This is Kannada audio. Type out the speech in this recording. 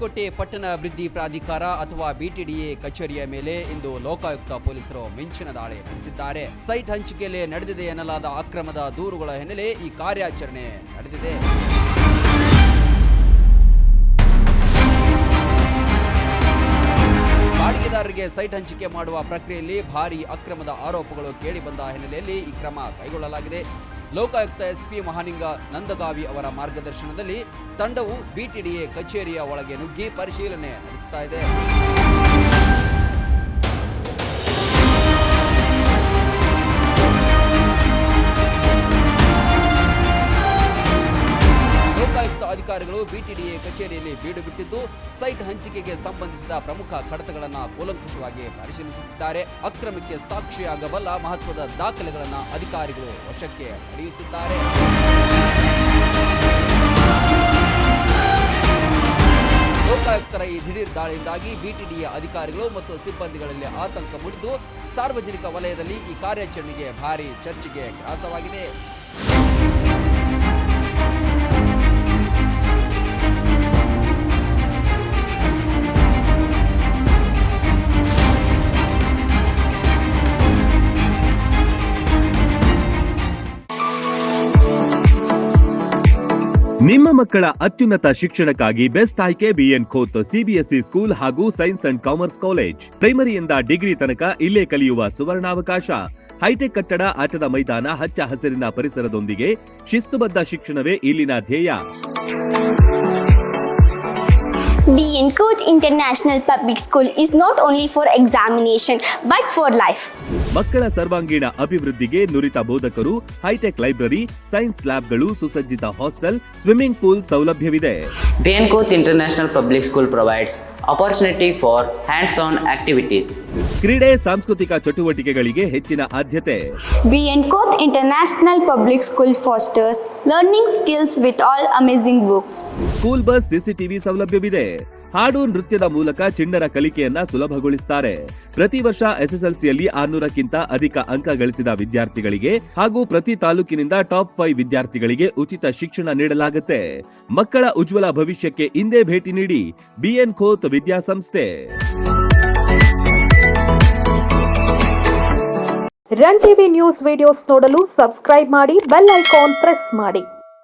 ಬಾಗಲಕೋಟೆ ಪಟ್ಟಣ ಅಭಿವೃದ್ಧಿ ಪ್ರಾಧಿಕಾರ ಅಥವಾ ಬಿಟಿಡಿಎ ಕಚೇರಿಯ ಮೇಲೆ ಇಂದು ಲೋಕಾಯುಕ್ತ ಪೊಲೀಸರು ಮಿಂಚಿನ ದಾಳಿ ನಡೆಸಿದ್ದಾರೆ. ಸೈಟ್ ಹಂಚಿಕೆಯಲ್ಲಿ ನಡೆದಿದೆ ಎನ್ನಲಾದ ಅಕ್ರಮದ ದೂರುಗಳ ಹಿನ್ನೆಲೆ ಈ ಕಾರ್ಯಾಚರಣೆ ನಡೆದಿದೆ. ಬಾಡಿಗೆದಾರರಿಗೆ ಸೈಟ್ ಹಂಚಿಕೆ ಮಾಡುವ ಪ್ರಕ್ರಿಯೆಯಲ್ಲಿ ಭಾರೀ ಅಕ್ರಮದ ಆರೋಪಗಳು ಕೇಳಿಬಂದ ಹಿನ್ನೆಲೆಯಲ್ಲಿ ಈ ಕ್ರಮ ಕೈಗೊಳ್ಳಲಾಗಿದೆ. ಲೋಕಾಯುಕ್ತ ಎಸ್ಪಿ ಮಹಾಲಿಂಗ ನಂದಗಾವಿ ಅವರ ಮಾರ್ಗದರ್ಶನದಲ್ಲಿ ತಂಡವು ಬಿಟಿಡಿಎ ಕಚೇರಿಯ ಒಳಗೆ ನುಗ್ಗಿ ಪರಿಶೀಲನೆ ನಡೆಸುತ್ತಾ ಇದೆ. ಲೋಕಾಯುಕ್ತ ಅಧಿಕಾರಿಗಳು ಬಿಟಿಡಿಎ ಕಚೇರಿಯಲ್ಲಿ ಬೀಡು ಬಿಟ್ಟಿದ್ದು ಸೈಟ್ ಹಂಚಿಕೆಗೆ ಸಂಬಂಧಿಸಿದ ಪ್ರಮುಖ ಕಡತಗಳನ್ನು ಕೂಲಂಕುಷವಾಗಿ ಪರಿಶೀಲಿಸುತ್ತಿದ್ದಾರೆ. ಅಕ್ರಮಕ್ಕೆ ಸಾಕ್ಷಿಯಾಗಬಲ್ಲ ಮಹತ್ವದ ದಾಖಲೆಗಳನ್ನು ಅಧಿಕಾರಿಗಳು ವಶಕ್ಕೆ ಪಡೆಯುತ್ತಿದ್ದಾರೆ. ಲೋಕಾಯುಕ್ತರ ಈ ದಿಢೀರ್ ದಾಳಿಯಿಂದಾಗಿ ಬಿಟಿಡಿಎ ಅಧಿಕಾರಿಗಳು ಮತ್ತು ಸಿಬ್ಬಂದಿಗಳಲ್ಲಿ ಆತಂಕ ಮೂಡಿದ್ದು ಸಾರ್ವಜನಿಕ ವಲಯದಲ್ಲಿ ಈ ಕಾರ್ಯಾಚರಣೆಗೆ ಭಾರೀ ಚರ್ಚೆಗೆ ಗ್ರಾಸವಾಗಿದೆ. ನಿಮ್ಮ ಮಕ್ಕಳ ಅತ್ಯುನ್ನತ ಶಿಕ್ಷಣಕ್ಕಾಗಿ ಬೆಸ್ಟ್ ಆಯ್ಕೆ ಬಿಎನ್ ಖೋತ್ ಸಿಬಿಎಸ್ಇ ಸ್ಕೂಲ್ ಹಾಗೂ ಸೈನ್ಸ್ ಅಂಡ್ ಕಾಮರ್ಸ್ ಕಾಲೇಜ್. ಪ್ರೈಮರಿಯಿಂದ ಡಿಗ್ರಿ ತನಕ ಇಲ್ಲೇ ಕಲಿಯುವ ಸುವರ್ಣಾವಕಾಶ. ಹೈಟೆಕ್ ಕಟ್ಟಡ, ಆಟದ ಮೈದಾನ, ಹಚ್ಚ ಹಸಿರಿನ ಪರಿಸರದೊಂದಿಗೆ ಶಿಸ್ತುಬದ್ಧ ಶಿಕ್ಷಣವೇ ಇಲ್ಲಿನ ಧ್ಯೇಯ. BN Coach International Public School is not only for examination but for life. ಮಕ್ಕಳ ಸರ್ವಾಂಗೀಣ ಅಭಿವೃದ್ಧಿಗೆ ನುರಿತ ಬೋಧಕರು, ಹೈಟೆಕ್ ಲೈಬ್ರರಿ, ಸೈನ್ಸ್ ಲ್ಯಾಬ್ಗಳು, ಸುಸಜ್ಜಿತ ಹಾಸ್ಟೆಲ್, ಸ್ವಿಮ್ಮಿಂಗ್ ಪೂಲ್ ಸೌಲಭ್ಯವಿದೆ. BN Coach International Public School provides opportunity for hands-on activities. ಕ್ರೀಡೆ, ಸಾಂಸ್ಕೃತಿಕ ಚಟುವಟಿಕೆಗಳಿಗೆ ಹೆಚ್ಚಿನ ಆದ್ಯತೆ. BN Coach International Public School fosters learning skills with all amazing books. School bus, CCTV ಸೌಲಭ್ಯವಿದೆ. ಹಾಡು, ನೃತ್ಯದ ಮೂಲಕ ಚಿಣ್ಣರ ಕಲಿಕೆಯನ್ನ ಸುಲಭಗೊಳಿಸುತ್ತಾರೆ. ಪ್ರತಿ ವರ್ಷ ಎಸ್ಎಸ್ಎಲ್ಸಿಯಲ್ಲಿ 600ಕ್ಕಿಂತ ಅಧಿಕ ಅಂಕ ಗಳಿಸಿದ ವಿದ್ಯಾರ್ಥಿಗಳಿಗೆ ಹಾಗೂ ಪ್ರತಿ ತಾಲೂಕಿನಿಂದ ಟಾಪ್ 5 ವಿದ್ಯಾರ್ಥಿಗಳಿಗೆ ಉಚಿತ ಶಿಕ್ಷಣ ನೀಡಲಾಗುತ್ತೆ. ಮಕ್ಕಳ ಉಜ್ವಲ ಭವಿಷ್ಯಕ್ಕೆ ಇಂದೇ ಭೇಟಿ ನೀಡಿ BN ಖೋತ್ ವಿದ್ಯಾಸಂಸ್ಥೆ. ರನ್ ಟಿವಿ ನ್ಯೂಸ್ ವಿಡಿಯೋಸ್ ನೋಡಲು ಸಬ್ಸ್ಕ್ರೈಬ್ ಮಾಡಿ, ಬೆಲ್ ಐಕಾನ್ ಪ್ರೆಸ್ ಮಾಡಿ.